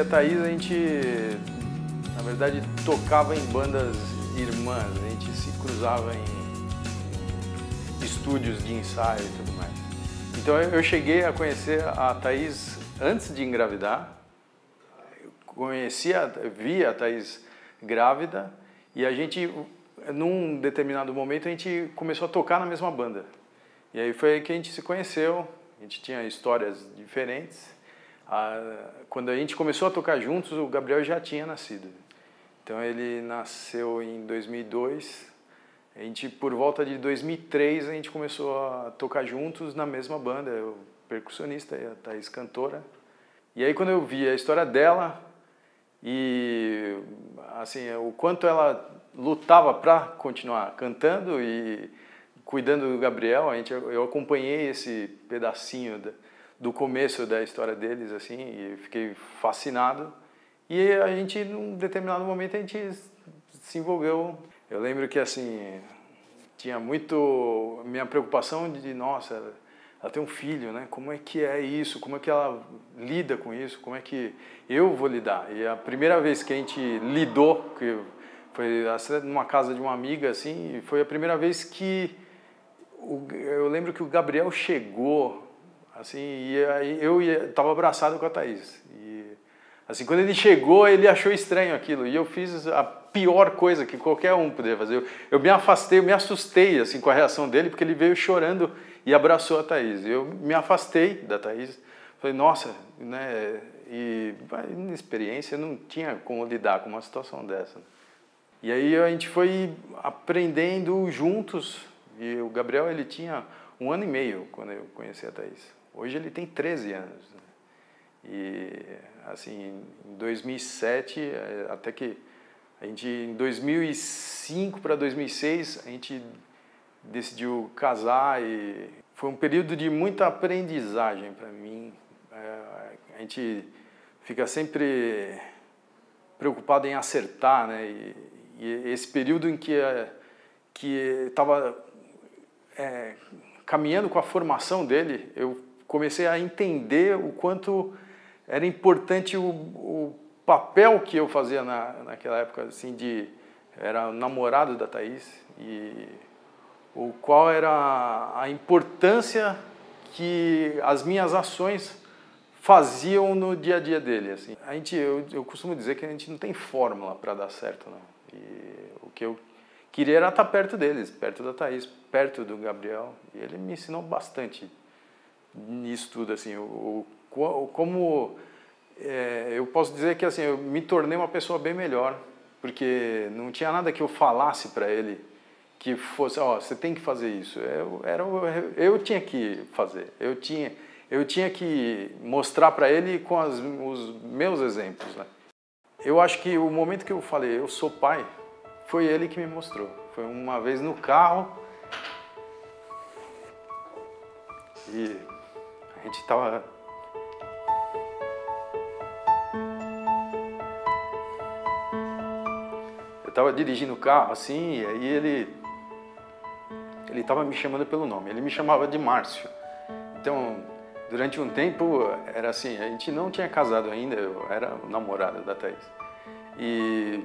a Thaís, a gente, na verdade, tocava em bandas irmãs, a gente se cruzava em estúdios de ensaio e tudo mais. Então eu cheguei a conhecer a Thaís antes de engravidar, via a Thaís grávida e a gente, num determinado momento, a gente começou a tocar na mesma banda. E aí foi aí que a gente se conheceu, a gente tinha histórias diferentes. Quando a gente começou a tocar juntos, o Gabriel já tinha nascido. Então ele nasceu em 2002, a gente, por volta de 2003, a gente começou a tocar juntos na mesma banda, eu percussionista e a Thaís cantora. E aí quando eu vi a história dela e assim, o quanto ela lutava para continuar cantando e cuidando do Gabriel, eu acompanhei esse pedacinho do começo da história deles, assim, e fiquei fascinado. E a gente, num determinado momento, a gente se envolveu. Eu lembro que, assim, tinha muito minha preocupação de, nossa, ela tem um filho, né? Como é que é isso? Como é que ela lida com isso? Como é que eu vou lidar? E a primeira vez que a gente lidou, que foi numa casa de uma amiga, assim, foi a primeira vez que eu lembro que o Gabriel chegou, assim, e aí eu estava abraçado com a Thaís. E, assim, quando ele chegou, ele achou estranho aquilo. E eu fiz a pior coisa que qualquer um poderia fazer. Eu me afastei, eu me assustei, assim, com a reação dele, porque ele veio chorando e abraçou a Thaís. Eu me afastei da Thaís. Falei, nossa, né? E na experiência não tinha como lidar com uma situação dessa. E aí a gente foi aprendendo juntos. E o Gabriel, ele tinha 1 ano e meio quando eu conheci a Thaís. Hoje ele tem 13 anos. E, assim, em 2007, até que a gente, em 2005 para 2006, a gente decidiu casar e foi um período de muita aprendizagem para mim. A gente fica sempre preocupado em acertar, né? E esse período em que estava caminhando com a formação dele, eu comecei a entender o quanto era importante o papel que eu fazia naquela época, assim, era namorado da Thaís, e qual era a importância que as minhas ações faziam no dia a dia dele, assim. Eu costumo dizer que a gente não tem fórmula para dar certo, não. E o que eu queria era estar perto deles, perto da Thaís, perto do Gabriel. E ele me ensinou bastante nisso tudo, assim, como eu posso dizer que, assim, eu me tornei uma pessoa bem melhor, porque não tinha nada que eu falasse para ele que fosse, você tem que fazer isso. Eu tinha que fazer, eu tinha que mostrar para ele com os meus exemplos, né? Eu acho que o momento que eu falei, eu sou pai, foi ele que me mostrou. Foi uma vez no carro e a gente estava... Eu estava dirigindo o carro assim, e aí ele estava me chamando pelo nome. Ele me chamava de Márcio. Então, durante um tempo, era assim, a gente não tinha casado ainda, eu era o namorado da Thaís. E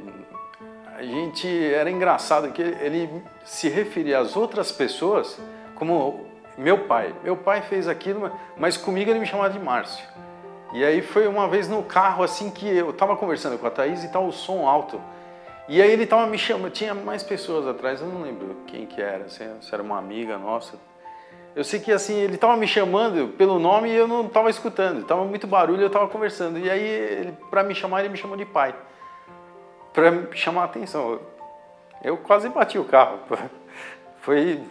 a gente, era engraçado que ele se referia às outras pessoas como meu pai. Meu pai fez aquilo, mas comigo ele me chamava de Márcio. E aí foi uma vez no carro, assim, que eu estava conversando com a Thaís e estava o som alto. E aí ele estava me chamando, tinha mais pessoas atrás, eu não lembro quem que era, se era uma amiga nossa. Eu sei que, assim, ele estava me chamando pelo nome e eu não estava escutando, estava muito barulho, eu estava conversando. E aí, para me chamar, ele me chamou de pai, para chamar a atenção. Eu quase bati o carro. Foi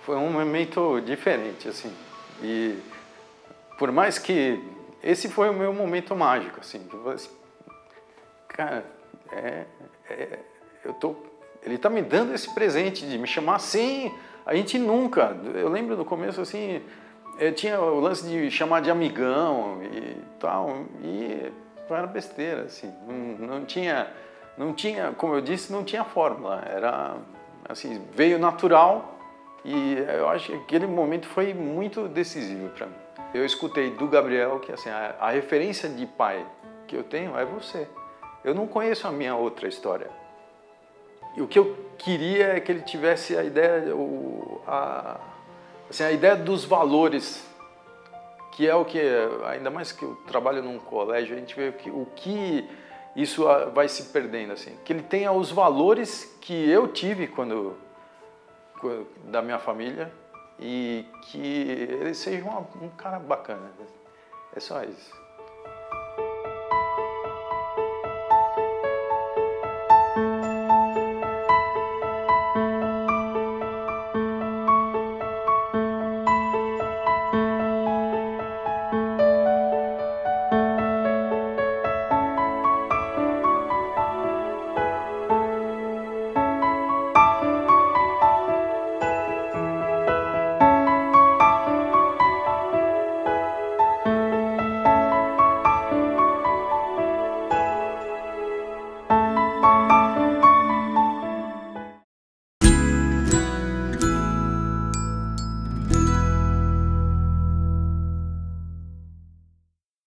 um momento diferente, assim. E por mais que esse foi o meu momento mágico, assim. Cara, ele está me dando esse presente de me chamar assim. A gente nunca, eu lembro no começo, assim, tinha o lance de chamar de amigão e tal, e era besteira, assim, não tinha, como eu disse, não tinha fórmula, era, assim, veio natural, e eu acho que aquele momento foi muito decisivo para mim. Eu escutei do Gabriel que assim, a referência de pai que eu tenho é você. Eu não conheço a minha outra história. E o que eu queria é que ele tivesse a ideia, a ideia dos valores, que é o que, ainda mais que eu trabalho num colégio, a gente vê o que isso vai se perdendo, assim. Que ele tenha os valores que eu tive da minha família e que ele seja um cara bacana. É só isso.